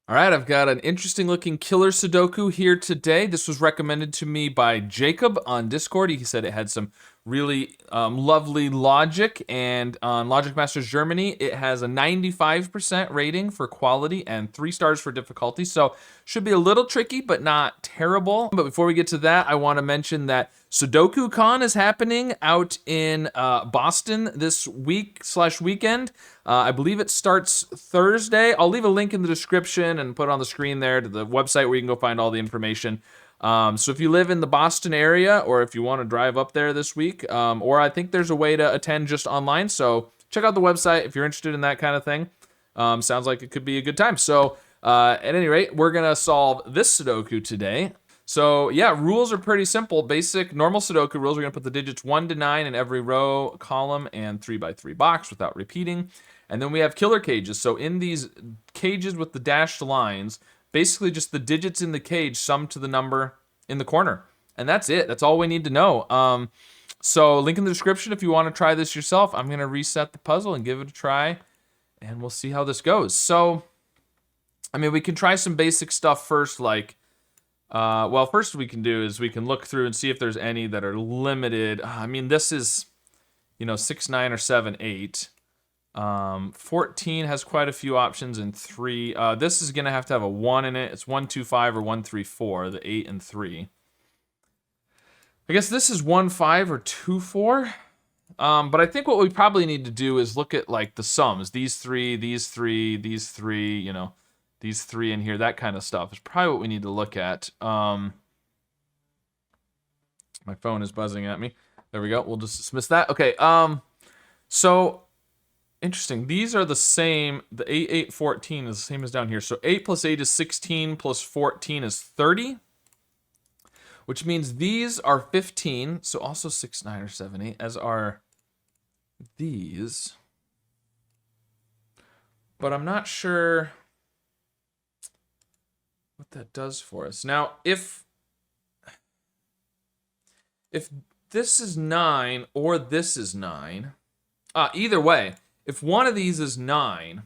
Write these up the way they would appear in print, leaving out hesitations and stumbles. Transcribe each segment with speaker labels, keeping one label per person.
Speaker 1: All right, I've got an interesting looking killer Sudoku here today. This was recommended to me by Jacob on Discord. He said it had some really lovely logic, and on Logic Masters Germany, it has a 95% rating for quality and 3 stars for difficulty. So should be a little tricky, but not terrible. But before we get to that, I want to mention that Sudoku Con is happening out in Boston this week/weekend. I believe it starts Thursday. I'll leave a link in the description and put it on the screen there to the website where you can go find all the information. So if you live in the Boston area, or if you want to drive up there this week, or I think there's a way to attend just online. So check out the website if you're interested in that kind of thing. Sounds like it could be a good time. So at any rate, we're going to solve this Sudoku today. So yeah, rules are pretty simple. Basic normal Sudoku rules. We're going to put the digits 1 to 9 in every row, column, and 3x3 box without repeating. And then we have killer cages. So in these cages with the dashed lines, basically just the digits in the cage summed to the number in the corner. And that's it. That's all we need to know. So link in the description if you want to try this yourself. I'm going to reset the puzzle and give it a try, and we'll see how this goes. So, I mean, we can try some basic stuff first, like, well, first we can do is we can look through and see if there's any that are limited. I mean, this is, 6, 9, or 7, 8. 14 has quite a few options in 3. This is going to have a 1 in it. It's 1, 2, 5, or 1, 3, 4, the 8 and 3. I guess this is 1, 5, or 2, 4. But I think what we probably need to do is look at like the sums. These 3, these 3, these 3, these 3 in here, that kind of stuff is probably what we need to look at. My phone is buzzing at me. There we go. We'll just dismiss that. Okay. So interesting. These are the same. The 8, 8, 14 is the same as down here. So 8 plus 8 is 16 plus 14 is 30, which means these are 15. So also 6, 9, or 7, 8, as are these. But I'm not sure what that does for us. Now, if this is 9 or this is 9, either way, if one of these is 9,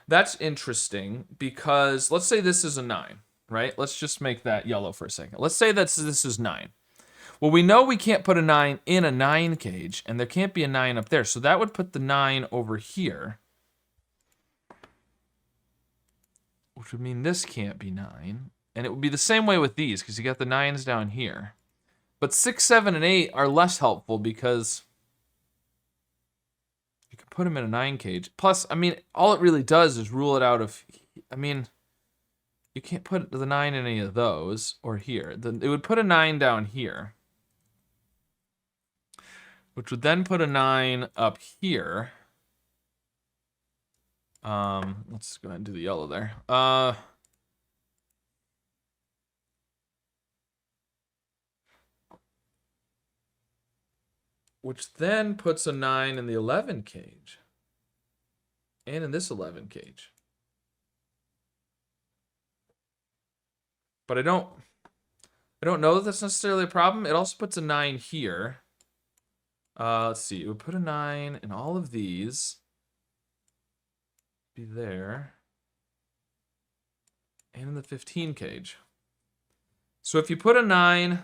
Speaker 1: that's interesting because let's say this is a 9, right? Let's just make that yellow for a second. Let's say this is 9. Well, we know we can't put a 9 in a 9 cage, and there can't be a 9 up there. So that would put the 9 over here, which would mean this can't be 9. And it would be the same way with these because you got the 9s down here. But 6, 7, and 8 are less helpful because you can put them in a 9 cage. Plus, I mean, all it really does is rule it out of, I mean, you can't put the 9 in any of those or here. It would put a 9 down here, which would then put a 9 up here. Let's go ahead and do the yellow there. Which then puts a 9 in the 11 cage. And in this 11 cage. But I don't know that that's necessarily a problem. It also puts a 9 here. Let's see. It would put a 9 in all of these. Be there. And in the 15 cage. So if you put a 9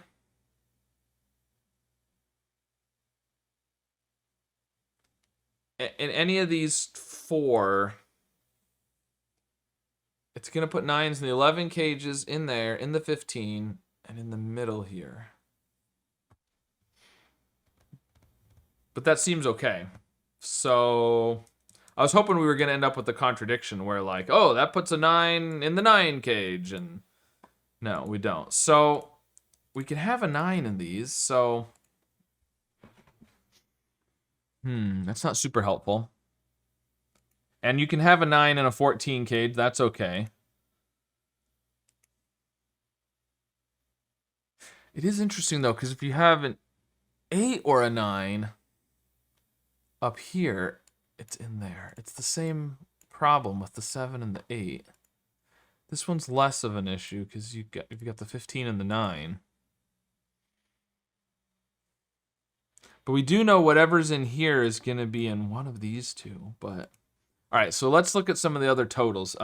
Speaker 1: in any of these 4, it's going to put 9s in the 11 cages, in there, in the 15, and in the middle here. But that seems okay. So I was hoping we were going to end up with a contradiction where like, oh, that puts a 9 in the 9 cage. And no, we don't. So we can have a 9 in these. So that's not super helpful. And you can have a 9 in a 14 cage. That's okay. It is interesting, though, because if you have an 8 or a 9 up here, it's in there. It's the same problem with the 7 and the 8. This one's less of an issue because you've got the 15 and the 9. But we do know whatever's in here is going to be in one of these two. But all right, so let's look at some of the other totals.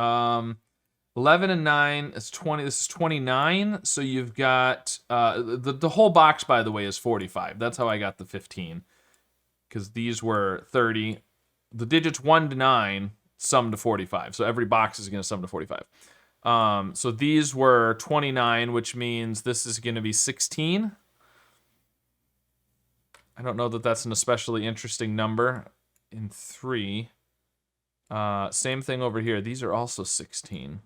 Speaker 1: 11 and 9 is 20. This is 29. So you've got the whole box, by the way, is 45. That's how I got the 15. Because these were 30. The digits 1 to 9 sum to 45. So every box is going to sum to 45. So these were 29, which means this is going to be 16. I don't know that that's an especially interesting number in 3. Same thing over here. These are also 16.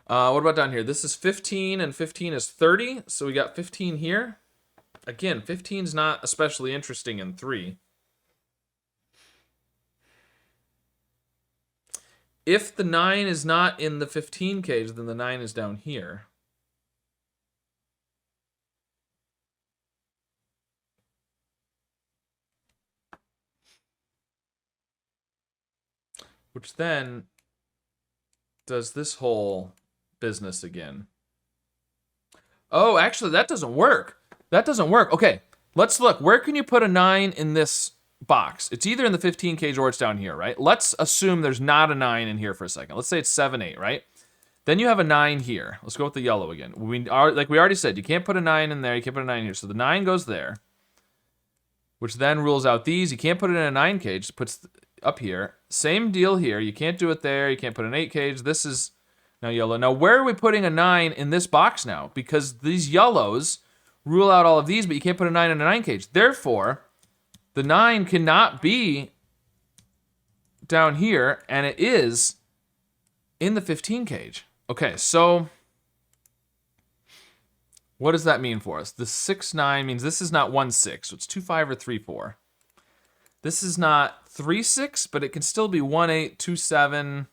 Speaker 1: What about down here? This is 15 and 15 is 30. So we got 15 here. Again, 15 is not especially interesting in 3. If the 9 is not in the 15 cage, then the 9 is down here. Which then does this whole business again. Oh, actually, that doesn't work. That doesn't work. Okay, let's look. Where can you put a 9 in this box? It's either in the 15 cage or it's down here, right? Let's assume there's not a 9 in here for a second. Let's say it's 7, 8, right? Then you have a 9 here. Let's go with the yellow again. Like we already said, you can't put a 9 in there. You can't put a 9 here. So the 9 goes there, which then rules out these. You can't put it in a 9 cage. It puts up here. Same deal here. You can't do it there. You can't put an 8 cage. This is now yellow. Now, where are we putting a 9 in this box now? Because these yellows rule out all of these, but you can't put a 9 in a 9 cage. Therefore, the 9 cannot be down here, and it is in the 15 cage. Okay, so what does that mean for us? The 6, 9 means this is not 1, 6, so it's 2, 5 or 3, 4. This is not 3, 6, but it can still be 1, 8, 2, 7,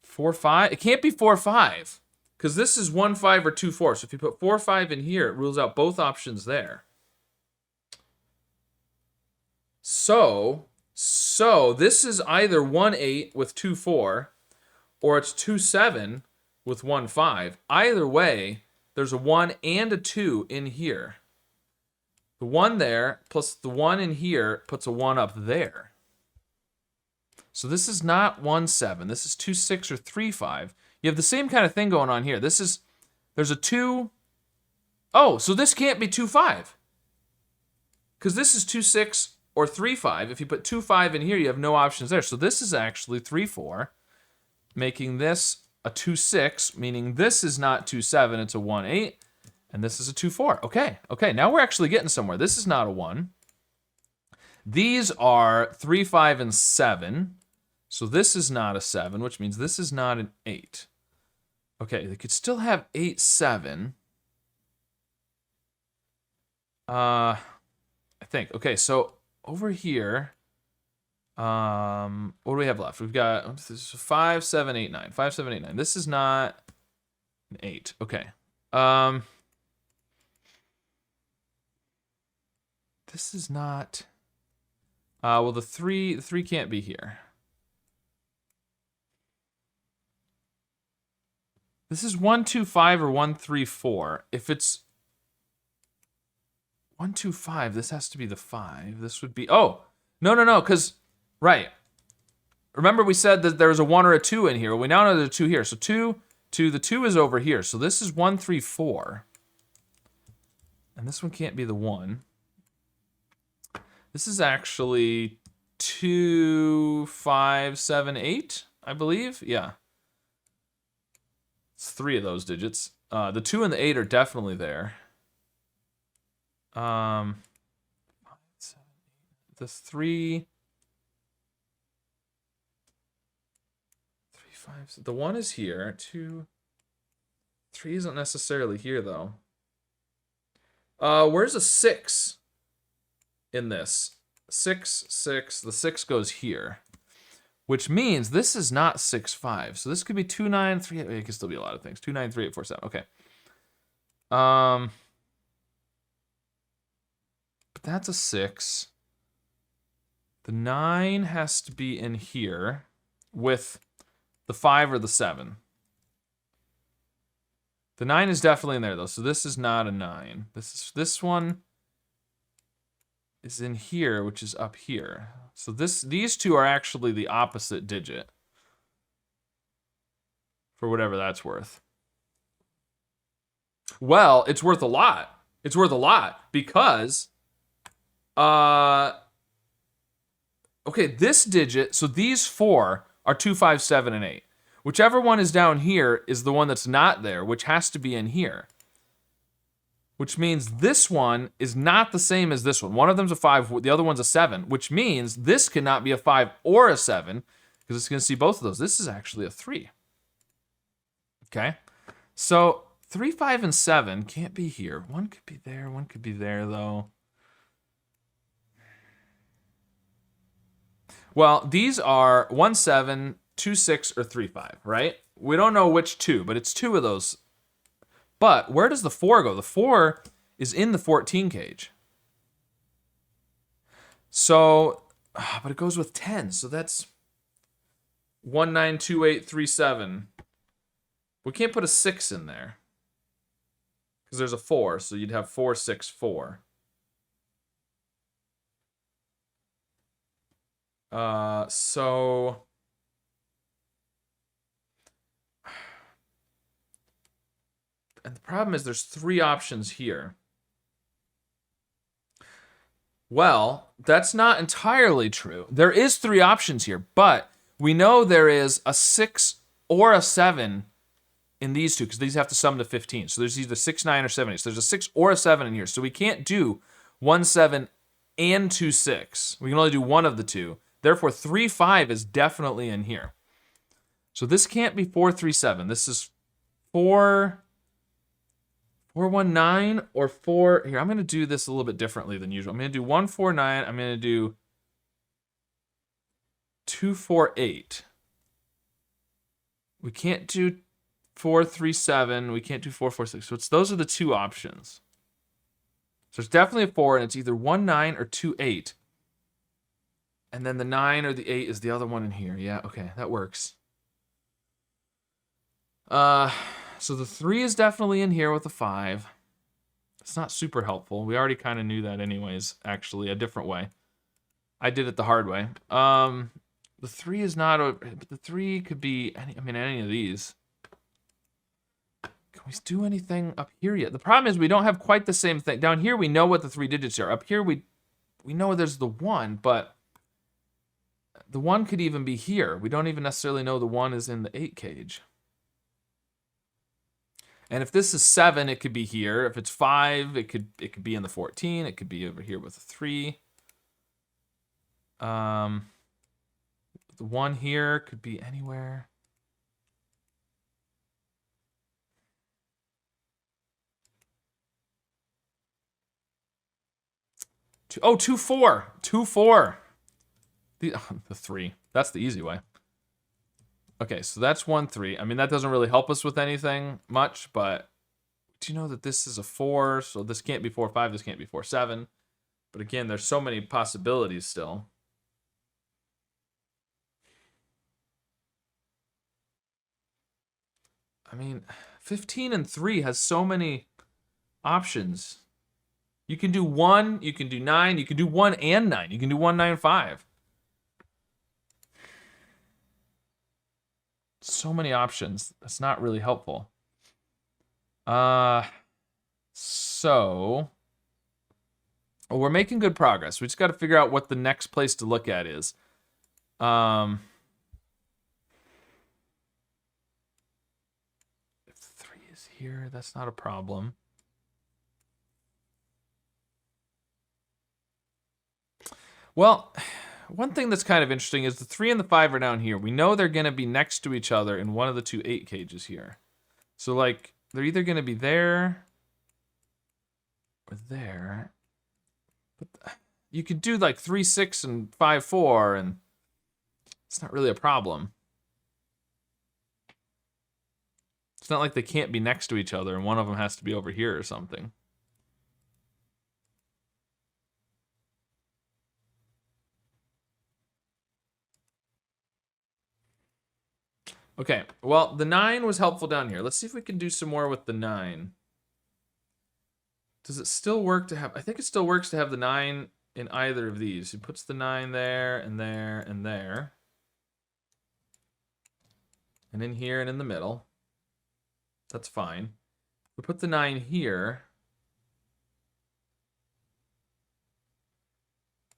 Speaker 1: 4, 5. It can't be 4, 5, because this is 1, 5 or 2, 4. So if you put 4, 5 in here, it rules out both options there. So this is either 1, 8 with 2, 4, or it's 2, 7 with 1, 5. Either way, there's a 1 and a 2 in here. The 1 there plus the 1 in here puts a 1 up there. So this is not 1, 7. This is 2, 6 or 3, 5. You have the same kind of thing going on here. There's a 2. Oh, so this can't be 2, 5. Because this is 2, 6 or 3, 5. If you put 2, 5 in here, you have no options there. So this is actually 3, 4, making this a 2, 6, meaning this is not 2, 7, it's a 1, 8. And this is a 2, 4. Okay, now we're actually getting somewhere. This is not a 1. These are 3, 5, and 7. So this is not a 7, which means this is not an 8. Okay, they could still have 8, 7. I think. Okay, so over here, what do we have left? We've got 5, 7, 8, 9. 5, 7, 8, 9. This is not an 8. Okay. This is not. Well, the 3 can't be here. This is 1, 2, 5 or 1, 3, 4. If it's 1, 2, 5, this has to be the 5. This would be. Oh, no, because right. Remember we said that there was a 1 or a 2 in here. We now know there's a 2 here. So 2, the 2 is over here. So this is 1, 3, 4. And this one can't be the 1. This is actually 2, 5, 7, 8, I believe. Yeah. It's 3 of those digits. The 2 and the 8 are definitely there. 5, 7, 8. The 3, 5. The 1 is here. 2, 3 isn't necessarily here though. Where's a 6 in this? 6, 6. The 6 goes here, which means this is not 6, 5. So this could be 2, 9, 3. It can still be a lot of things. 2, 9, 3, 8, 4, 7. Okay. But that's a 6. The 9 has to be in here with the 5 or the 7. The 9 is definitely in there though, so this is not a 9. This one is in here, which is up here. So these two are actually the opposite digit. for whatever that's worth. Well, it's worth a lot. It's worth a lot because, okay, this digit, so these 4 are 2, 5, 7, and 8. Whichever one is down here is the one that's not there, which has to be in here. Which means this one is not the same as this one. One of them's a 5, the other one's a 7, which means this cannot be a 5 or a 7, because it's going to see both of those. This is actually a 3. Okay? So 3, 5, and 7 can't be here. One could be there, one could be there, though. Well, these are 1, 7, 2, 6, or 3, 5, right? We don't know which 2, but it's 2 of those. But where does the 4 go? The 4 is in the 14 cage. So, but it goes with 10, so that's 1, 9, 2, 8, 3, 7. We can't put a 6 in there because there's a 4, so you'd have 4, 6, 4. So and the problem is there's 3 options here. Well, that's not entirely true. There is 3 options here, but we know there is a 6 or a 7 in these 2 because these have to sum to 15. So there's either 6, 9, or 7, 8. So there's a 6 or a 7 in here. So we can't do 1, 7 and 2, 6. We can only do one of the 2. Therefore, 3, 5 is definitely in here. So this can't be 4, 3, 7. This is 4, 4, 1, 9, or 4. Here, I'm going to do this a little bit differently than usual. I'm going to do 1, 4, 9. I'm going to do 2, 4, 8. We can't do 4, 3, 7. We can't do 4, 4, 6. So those are the 2 options. So it's definitely a 4, and it's either 1, 9, or 2, 8. And then the 9 or the 8 is the other one in here. Yeah, okay, that works. So the 3 is definitely in here with the 5. It's not super helpful. We already kind of knew that anyways, actually, a different way. I did it the hard way. The 3 is not, but the 3 could be, any of these. Can we do anything up here yet? The problem is we don't have quite the same thing. Down here, we know what the 3 digits are. Up here, we know there's the 1, but the 1 could even be here. We don't even necessarily know the 1 is in the 8 cage. And if this is 7, it could be here. If it's 5, it could be in the 14. It could be over here with a 3. The 1 here could be anywhere. Oh, 2, 4. 2, 4. The 3. That's the easy way. Okay, so that's 1, 3. I mean, that doesn't really help us with anything much, but do you know that this is a 4? So this can't be 4, 5. This can't be 4, 7. But again, there's so many possibilities still. I mean, 15 and 3 has so many options. You can do 1, you can do 9, you can do 1 and 9. You can do 1, 9, 5. So many options. That's not really helpful. So we're making good progress. We just got to figure out what the next place to look at is. If 3 is here, that's not a problem. Well, one thing that's kind of interesting is the 3 and the 5 are down here. We know they're going to be next to each other in one of the 2 8 cages here. So, like, they're either going to be there or there. But you could do, like, 3, 6, and 5, 4, and it's not really a problem. It's not like they can't be next to each other and one of them has to be over here or something. Okay, well, the 9 was helpful down here. Let's see if we can do some more with the 9. Does it still work to have... I think it still works to have the 9 in either of these. It puts the 9 there, and there, and there. And in here and in the middle. That's fine. We put the 9 here.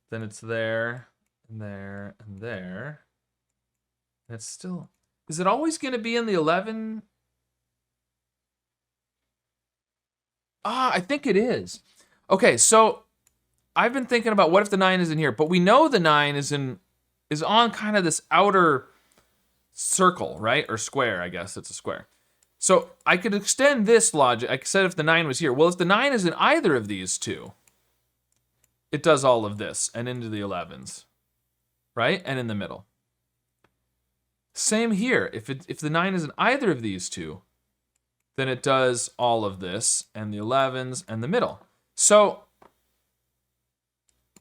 Speaker 1: Then it's there, and there, and there. And it's still... Is it always going to be in the 11? Ah, I think it is. Okay, so I've been thinking about what if the 9 is in here, but we know the 9 is on kind of this outer circle, right? Or square, I guess it's a square. So I could extend this logic. I said if the 9 was here. Well, if the 9 is in either of these two, it does all of this and into the 11s, right? And in the middle. Same here. If the 9 is in either of these two, then it does all of this and the 11s and the middle. So,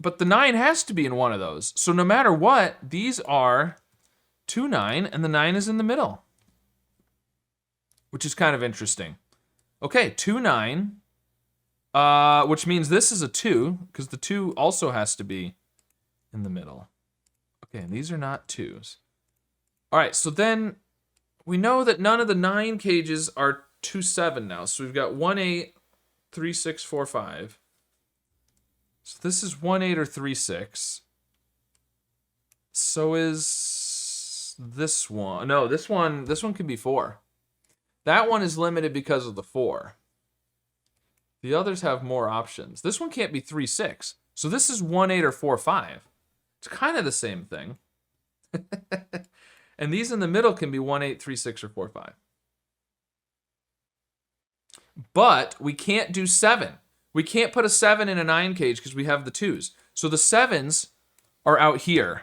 Speaker 1: but the 9 has to be in one of those. So no matter what, these are 2, 9, and the 9 is in the middle, which is kind of interesting. Okay, 2, 9, which means this is a 2, because the 2 also has to be in the middle. Okay, and these are not 2s. All right, so then we know that none of the 9 cages are 2, 7 now. So we've got 1, 8, 3, 6, 4, 5. So this is 1, 8 or 3, 6. So is this one. No, this one can be 4. That one is limited because of the 4. The others have more options. This one can't be 3, 6. So this is 1, 8 or 4, 5. It's kind of the same thing. And these in the middle can be 1, 8, 3, 6, or 4, 5. But we can't do 7. We can't put a 7 in a 9 cage because we have the 2s. So the 7s are out here,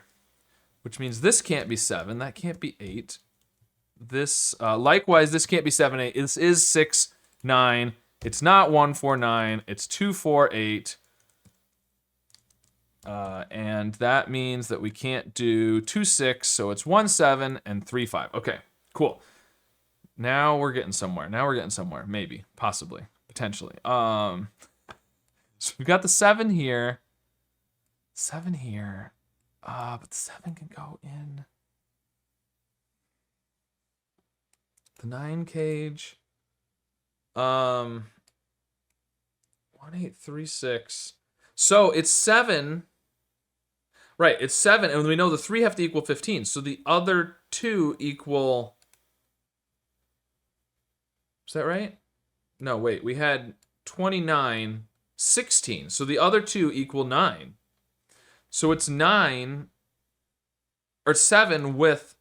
Speaker 1: which means this can't be 7. That can't be 8. This, likewise, this can't be 7, 8. This is 6, 9. It's not 1, 4, 9. It's 2, 4, 8. And that means that we can't do 2, 6, so it's 1, 7, and 3, 5. Okay, cool. Now we're getting somewhere. Maybe, possibly, potentially. So we've got the 7 here. 7 here. But the 7 can go in the 9 cage. 1, 8, 3, 6. So it's 7. Right, it's 7, and we know the 3 have to equal 15. So the other 2 equal... Is that right? No, wait, we had 29, 16. So the other 2 equal 9. So it's 9, or 7 with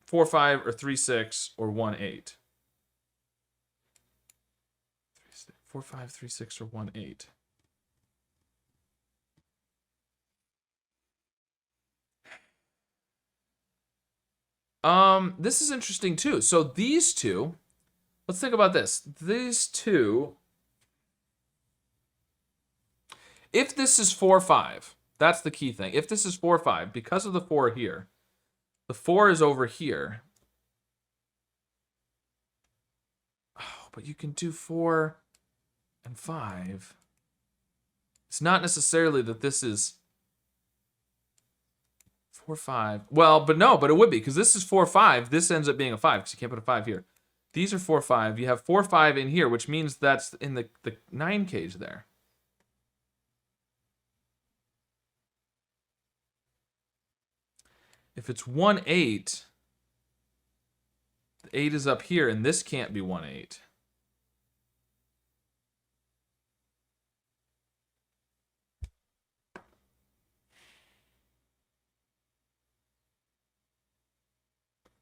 Speaker 1: 4, 5, or 3, 6, or 1, 8. 4, 5, 3, 6, or 1, 8. This is interesting too. So these two, let's think about this. These two, if this is 4, 5, that's the key thing. If this is 4, 5, because of the 4 here, the 4 is over here. Oh, but you can do 4 and 5. It's not necessarily that this is 4, 5. Well, but no, but it would be, because this is 4, 5. This ends up being a 5, because you can't put a 5 here. These are 4, 5. You have 4, 5 in here, which means that's in the 9 cage there. If it's 1, 8, the 8 is up here, and this can't be 1, 8.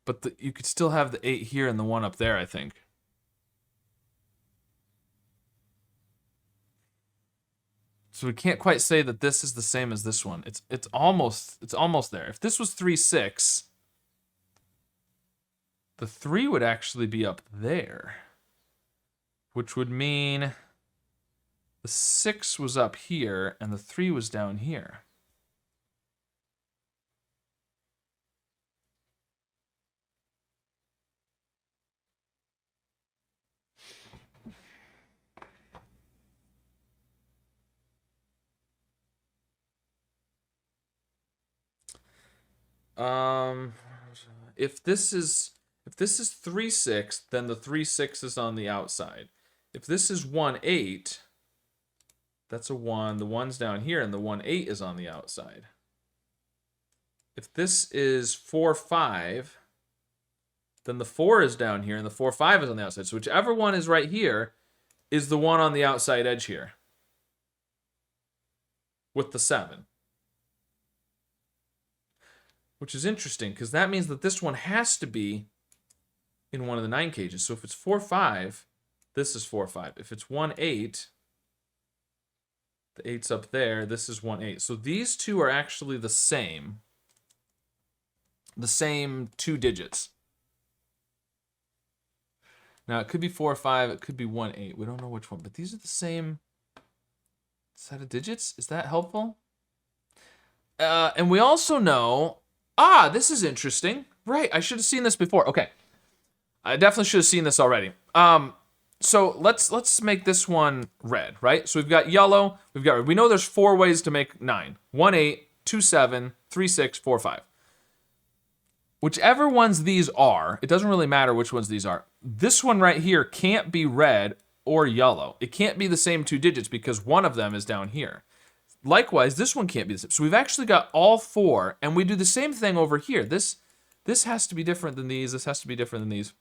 Speaker 1: But you could still have the 8 here and the 1 up there, I think. So we can't quite say that this is the same as this one. It's almost there. If this was 3, 6, the 3 would actually be up there, which would mean the 6 was up here and the 3 was down here. If this is If this is 3, 6, then the 3, 6 is on the outside. If this is 1, 8, that's a 1. The 1's down here, and the 1, 8 is on the outside. If this is 4, 5, then the 4 is down here, and the 4, 5 is on the outside. So whichever one is right here is the one on the outside edge here with the 7. Which is interesting, because that means that this one has to be in one of the 9 cages. So if it's 4, 5, this is 4, 5. If it's 1, 8, the 8's up there, this is 1, 8. So these two are actually the same 2 digits. Now, it could be 4, 5, it could be 1, 8. We don't know which one, but these are the same set of digits. Is that helpful? And we also know, this is interesting. Right, I should have seen this before. Okay, I definitely should have seen this already. So let's make this one red, right? So we've got yellow, we've got red. We know there's 4 ways to make 9. 1, 8, 2, 7, 3, 6, 4, 5. Whichever ones these are, it doesn't really matter which ones these are. This one right here can't be red or yellow. It can't be the same 2 digits because one of them is down here. Likewise, this one can't be the same. So we've actually got all 4, and we do the same thing over here. This has to be different than these. This has to be different than these.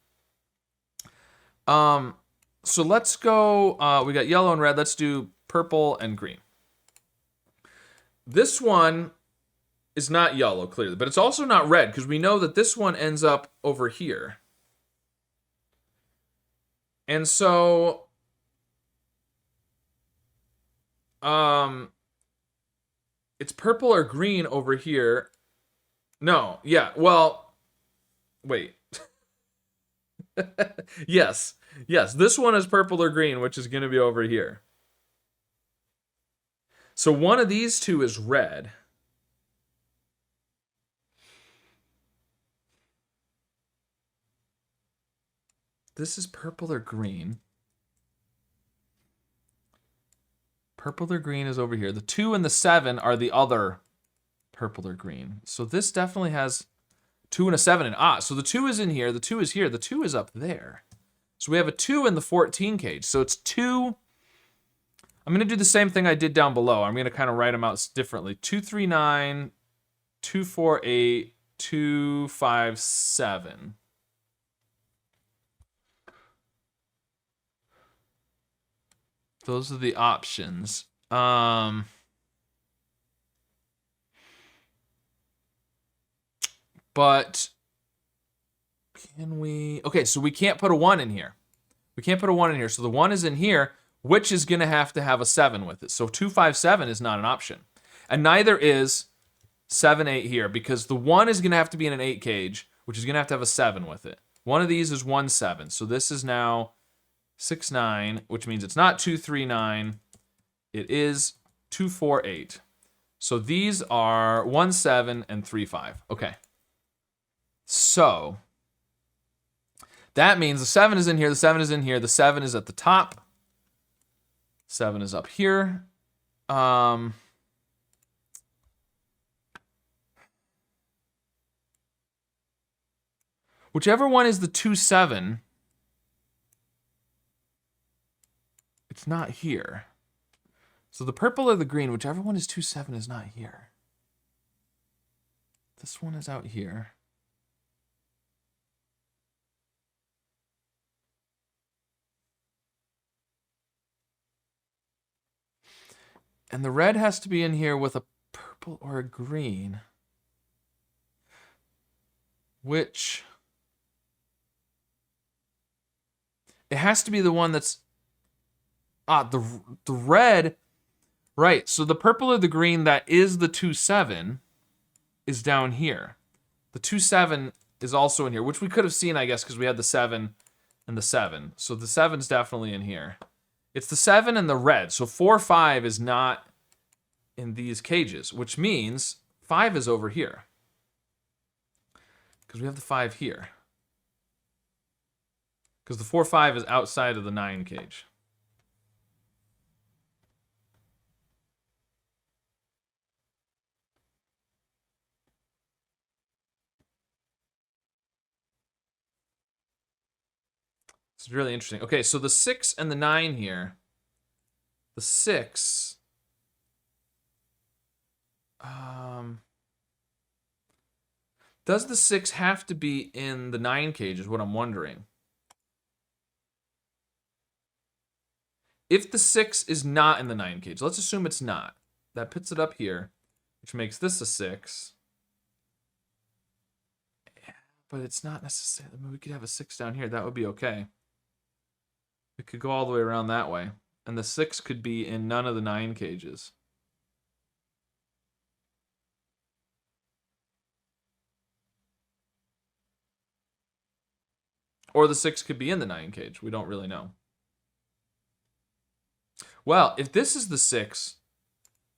Speaker 1: So let's go, we got yellow and red. Let's do purple and green. This one is not yellow, clearly, but it's also not red, because we know that this one ends up over here. And so, it's purple or green over here. No, yeah, well, wait. Yes, this one is purple or green, which is going to be over here. So one of these two is red. This is purple or green. Purple or green is over here. The 2 and the 7 are the other purple or green. So this definitely has 2 and a 7 and so the 2 is in here, the 2 is here, the 2 is up there. So we have a 2 in the 14 cage. So it's 2. I'm going to do the same thing I did down below. I'm going to kind of write them out differently. 2, 3, 9, 2, 4, 8, 2, 5, 7. Those are the options. But can we... Okay, so we can't put a 1 in here. We can't put a 1 in here. So the 1 is in here, which is going to have a 7 with it. So 2, 5, 7 is not an option. And neither is 7, 8 here, because the 1 is going to have to be in an 8 cage, which is going to have a 7 with it. One of these is 1, 7. So this is now 6, 9, which means it's not 2, 3, 9. It is 2, 4, 8. So these are 1, 7, and 3, 5. Okay. So that means the 7 is in here, the 7 is in here, the 7 is at the top. 7 is up here. Whichever one is the 2, 7, it's not here. So the purple or the green, whichever one is 2, 7 is not here. This one is out here. And the red has to be in here with a purple or a green. Which... It has to be the one that's... the red... Right, so the purple or the green that is the 2, 7 is down here. The 2, 7 is also in here, which we could have seen, I guess, because we had the 7 and the 7. So the 7's definitely in here. It's the 7 and the red. So 4, 5 is not in these cages, which means 5 is over here. Because we have the 5 here. Because the 4, 5 is outside of the 9 cage. It's really interesting. Okay, so the 6 and the 9 here. The 6. Does the 6 have to be in the 9 cage is what I'm wondering. If the 6 is not in the 9 cage, let's assume it's not. That puts it up here, which makes this a 6. Yeah, but it's not necessarily. I mean, we could have a 6 down here. That would be okay. We could go all the way around that way. And the 6 could be in none of the 9 cages. Or the 6 could be in the 9 cage. We don't really know. Well, if this is the 6,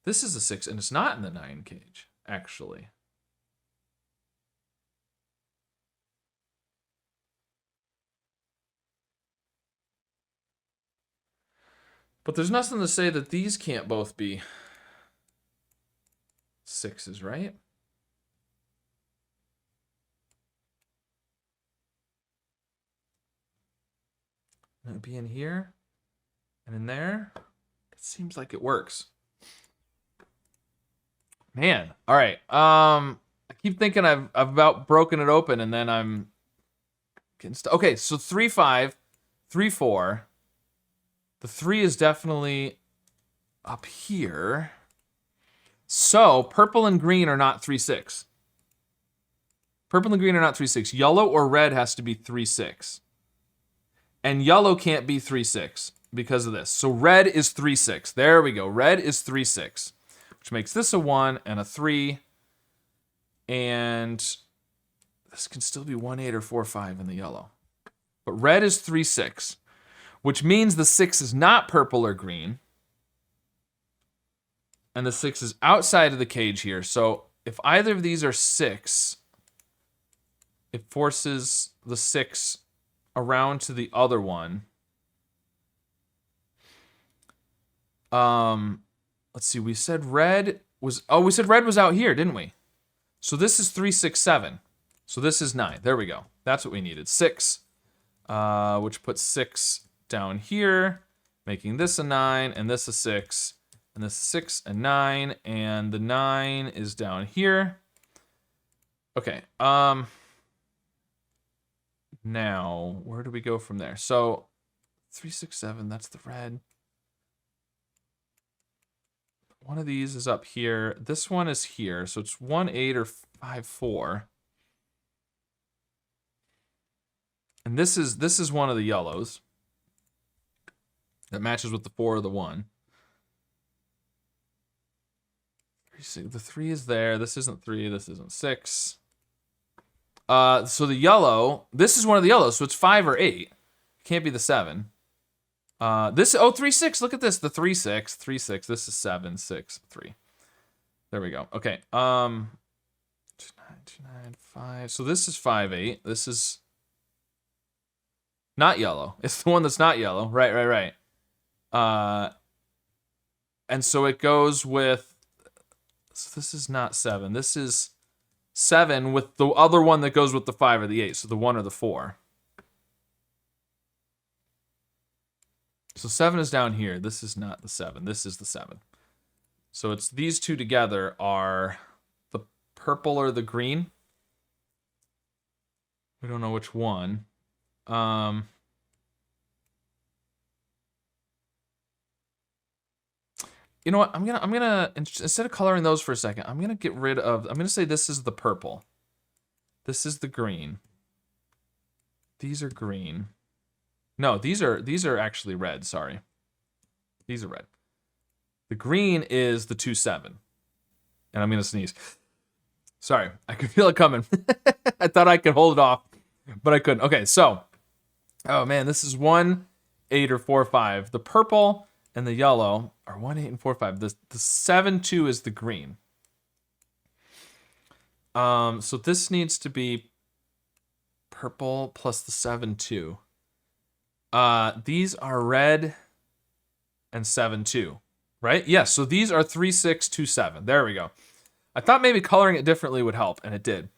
Speaker 1: this is the 6, and it's not in the 9 cage, actually. But there's nothing to say that these can't both be 6s, right? It'd be in here and in there. It seems like it works. Man, all right. I keep thinking I've about broken it open, and then I'm getting stuck. Okay, so 3, 5, 3, 4. The 3 is definitely up here. So purple and green are not 3, 6. Purple and green are not 3, 6. Yellow or red has to be 3, 6. And yellow can't be 3, 6 because of this. So red is 3, 6. There we go. Red is 3, 6, which makes this a 1 and a 3. And this can still be 1, 8 or 4, 5 in the yellow. But red is 3, 6, which means the 6 is not purple or green. And the 6 is outside of the cage here. So if either of these are 6, it forces the 6 around to the other one. Let's see. We said red was out here, didn't we? So this is 3, 6, 7. So this is 9. There we go. That's what we needed. 6, which puts 6 down here, making this a 9 and this a 6, and this 6 and 9, and the 9 is down here. Okay. Now, where do we go from there? So 3, 6, 7, that's the red. One of these is up here. This one is here. So it's 1, 8 or 5, 4. And this is one of the yellows that matches with the 4 or the 1. The 3 is there. This isn't 3. This isn't 6. So the yellow, this is one of the yellows, so it's 5 or 8. It can't be the 7. 3, 6. Look at this. The 3, 6. 3, 6. This is 7, 6, 3. There we go. Okay. 2, 9, 2, 9, 5. So this is 5, 8. This is not yellow. It's the one that's not yellow. Right. And so it goes with, so this is not 7. This is 7 with the other one that goes with the 5 or the 8. So the 1 or the 4. So 7 is down here. This is not the 7. This is the 7. So it's these two together are the purple or the green. We don't know which one. You know what? I'm gonna instead of coloring those for a second, I'm gonna say this is the purple. This is the green. These are green. No, these are actually red, sorry. These are red. The green is the 2, 7. And I'm gonna sneeze. Sorry, I could feel it coming. I thought I could hold it off, but I couldn't. Okay, so, oh man, this is 1, 8 or 4, 5. The purple and the yellow are 1, 8 and 4, 5. The 7, 2 is the green. So this needs to be purple plus the 7, 2. These are red and 7, 2, right? Yes, so these are 3, 6, 2, 7. There we go. I thought maybe coloring it differently would help, and it did.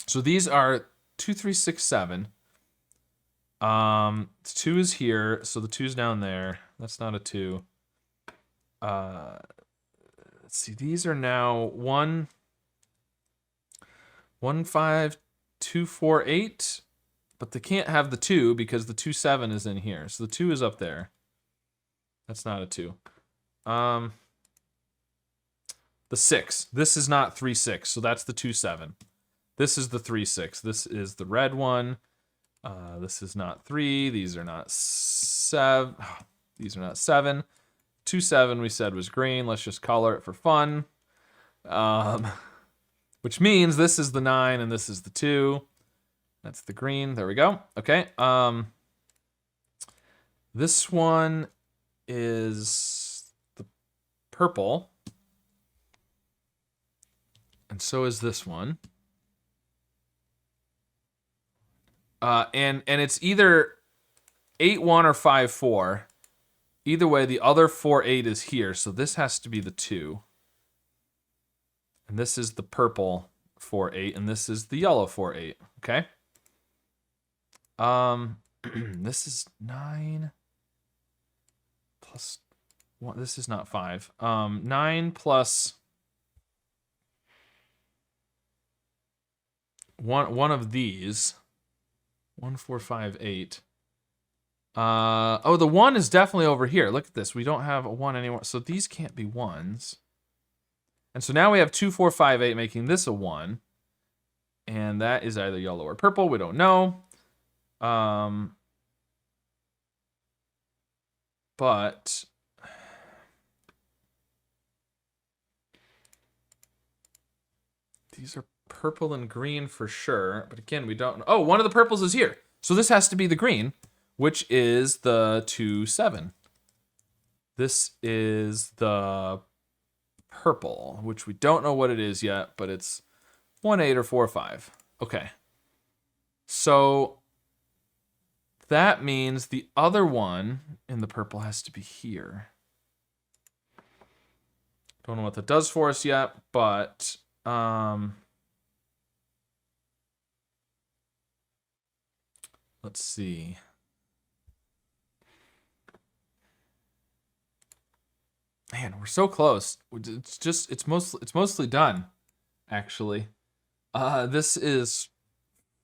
Speaker 1: So these are 2, 3, 6, 7. 2 is here, so the 2's down there. That's not a 2. Let's see, these are now 1, 1, 5, 2, 4, 8, but they can't have the 2 because the 2, 7 is in here. So the 2 is up there. That's not a 2. The 6. This is not 3, 6, so that's the 2, 7. This is the 3, 6. This is the red one. This is not 3. These are not 7. These are not 7. 2, 7 we said was green. Let's just color it for fun. Which means this is the 9 and this is the 2. That's the green. There we go. Okay. This one is the purple. And so is this one. And it's either 8, 1 or 5, 4. Either way, the other 4, 8 is here, so this has to be the 2. And this is the purple 4, 8, and this is the yellow 4, 8. Okay. This is 9 plus 1. This is not 5. 9 plus one of these. 1, 4, 5, 8. Oh, the 1 is definitely over here. Look at this. We don't have a 1 anymore. So these can't be 1s. And so now we have 2, 4, 5, 8 making this a 1. And that is either yellow or purple. We don't know. But these are purple and green for sure. But again, we don't know. Oh, one of the purples is here. So this has to be the green, which is the 2, 7. This is the purple, which we don't know what it is yet, but it's 1, 8 or 4, 5. Okay. So that means the other one in the purple has to be here. Don't know what that does for us yet, but let's see. Man, we're so close. It's mostly done, actually. This is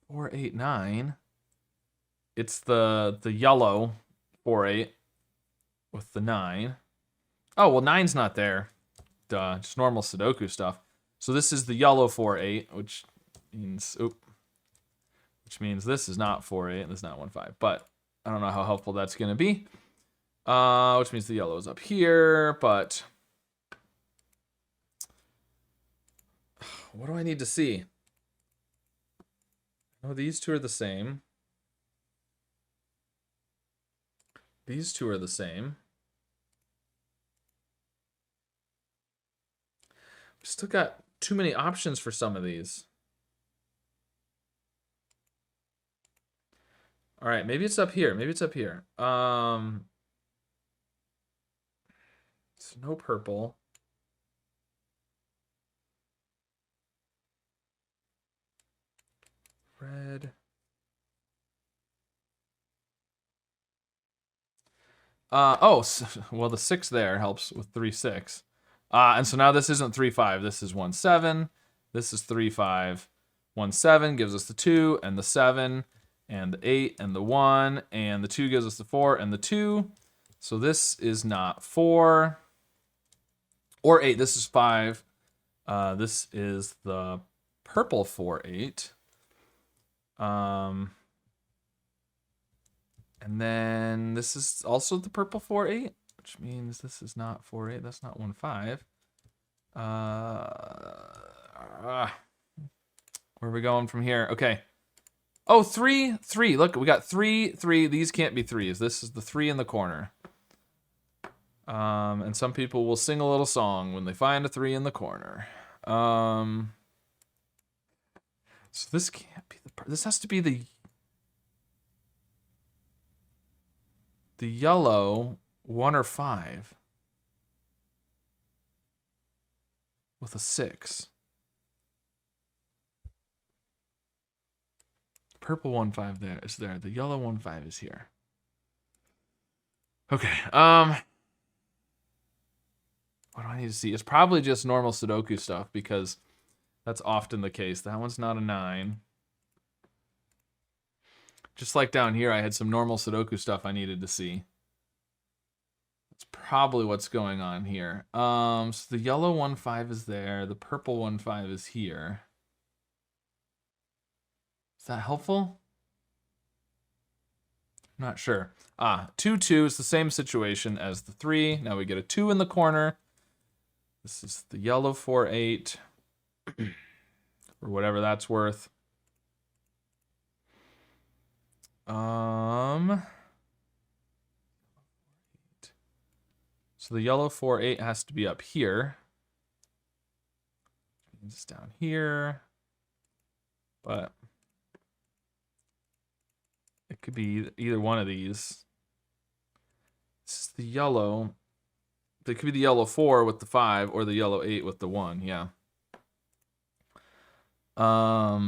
Speaker 1: 4, 8, 9. It's the yellow 4, 8 with the 9. Oh, well, 9's not there. Duh, just normal Sudoku stuff. So this is the yellow 4, 8, which means this is not 4, 8, and this is not 1, 5. But I don't know how helpful that's going to be. Which means the yellow is up here, but what do I need to see? Oh, these two are the same. These two are the same. We've still got too many options for some of these. All right, maybe it's up here. Maybe it's up here. It's no purple. Red. Well, the 6 there helps with 3, 6. And so now this isn't 3, 5. This is 1, 7. This is 3, 5. 1, 7 gives us the 2 and the 7 and the 8 and the 1 and the 2 gives us the 4 and the 2. So this is not 4 or 8. This is 5. This is the purple 4, 8. And then this is also the purple 4, 8, which means this is not 4, 8. That's not 1, 5. Where are we going from here? Okay. Oh, 3, 3. Look, we got 3, 3. These can't be 3s. This is the 3 in the corner. And some people will sing a little song when they find a 3 in the corner. So this can't be this has to be the yellow 1 or 5 with a 6. purple 1-5 there is there. The yellow 1-5 is here. Okay. What do I need to see? It's probably just normal Sudoku stuff because that's often the case. That one's not a 9. Just like down here, I had some normal Sudoku stuff I needed to see. That's probably what's going on here. So the yellow 1-5 is there. The purple 1-5 is here. Is that helpful? I'm not sure. 2-2 is the same situation as the 3. Now we get a 2 in the corner. This is the yellow 4-8. Or whatever that's worth. So the yellow 4-8 has to be up here. It's down here. But it could be either one of these. This is the yellow. It could be the yellow 4 with the 5 or the yellow 8 with the 1, yeah. All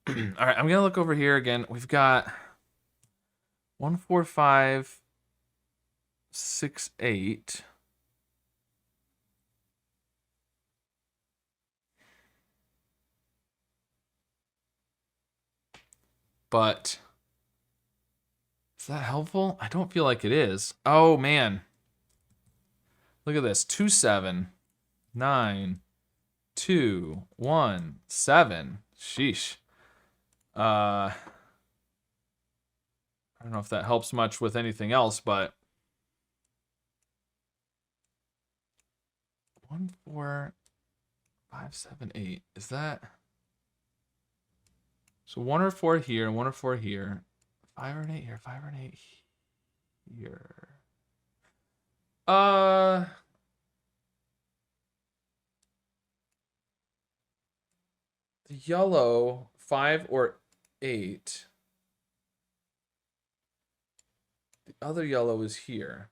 Speaker 1: right, I'm gonna look over here again. We've got 1, 4, 5, 6, 8. But is that helpful? I don't feel like it is. Oh man. Look at this. 2, 7, 9, 2, 1, 7. Sheesh. I don't know if that helps much with anything else, but 1, 4, 5, 7, 8. Is that so? 1 or 4 here, and 1 or 4 here. 5 or an 8 here. 5 or an 8 here. The yellow 5 or 8. The other yellow is here.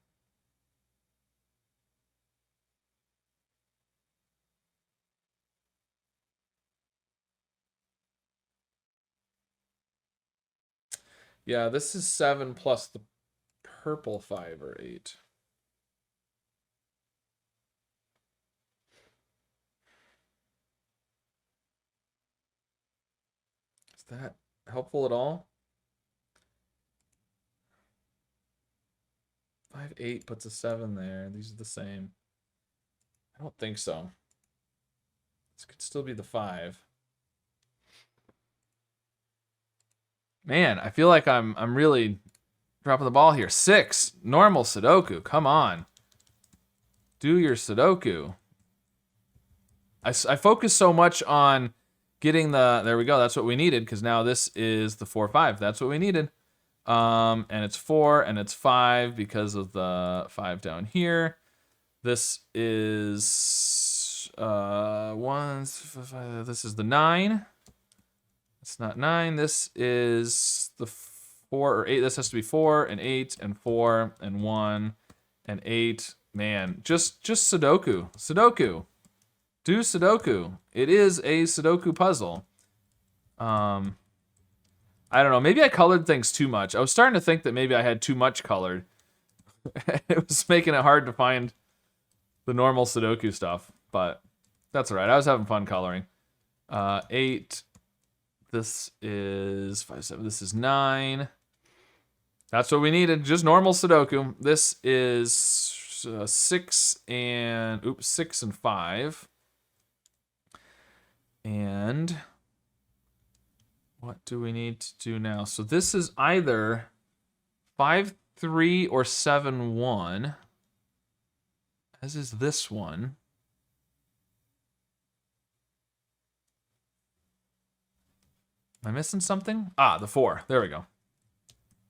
Speaker 1: Yeah, this is 7 plus the purple 5 or 8. Is that helpful at all? 5, 8 puts a 7 there. These are the same. I don't think so. This could still be the 5. Man, I feel like I'm really dropping the ball here. 6, normal Sudoku. Come on. Do your Sudoku. I focus so much on getting the, there we go, that's what we needed, because now this is the 4, 5. That's what we needed. And it's 4 and it's 5 because of the 5 down here. This is 1, 5, this is the 9. It's not 9. This is the 4 or 8. This has to be 4 and 8 and 4 and 1 and 8. Man, just Sudoku. Sudoku. Do Sudoku. It is a Sudoku puzzle. I don't know. Maybe I colored things too much. I was starting to think that maybe I had too much colored. It was making it hard to find the normal Sudoku stuff, but that's all right. I was having fun coloring. 8. This is 5, 7. This is 9. That's what we needed. Just normal Sudoku. This is 6 and 5. And what do we need to do now? So this is either 5, 3 or 7, 1. As is this one. Am I missing something? The 4. There we go.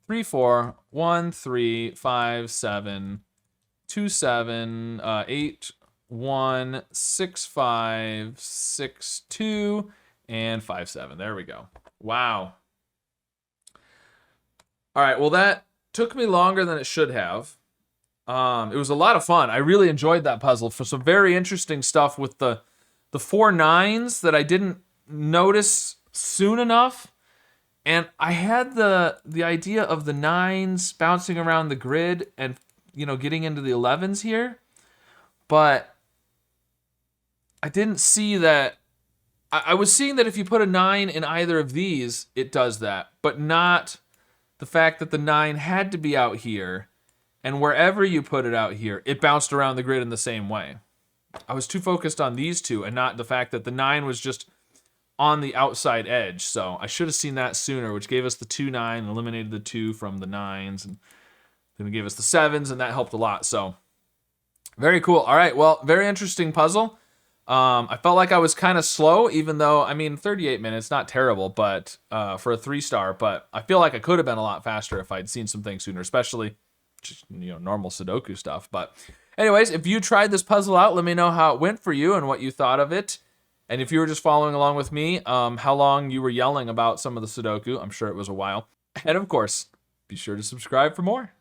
Speaker 1: 3, 4, 1, 3, 5, 7, 2, 7, 8, 1, 6, 5, 6, 2, and 5, 7. There we go. Wow. All right, well, that took me longer than it should have. It was a lot of fun. I really enjoyed that puzzle for some very interesting stuff with the 4 9s that I didn't notice soon enough. And I had the idea of the 9s bouncing around the grid and, getting into the 11s here, but I didn't see that. I was seeing that if you put a 9 in either of these, it does that, but not the fact that the 9 had to be out here, and wherever you put it out here, it bounced around the grid in the same way. I was too focused on these two and not the fact that the 9 was just on the outside edge. So I should have seen that sooner, which gave us the 2, 9, and eliminated the 2 from the 9s, and then it gave us the 7s, and that helped a lot. So very cool. All right, well, very interesting puzzle. I felt like I was kind of slow, even though, 38 minutes, not terrible, but for a 3-star, but I feel like I could have been a lot faster if I'd seen some things sooner, especially just, normal Sudoku stuff. But anyways, if you tried this puzzle out, let me know how it went for you and what you thought of it. And if you were just following along with me, how long you were yelling about some of the Sudoku. I'm sure it was a while. And of course, be sure to subscribe for more.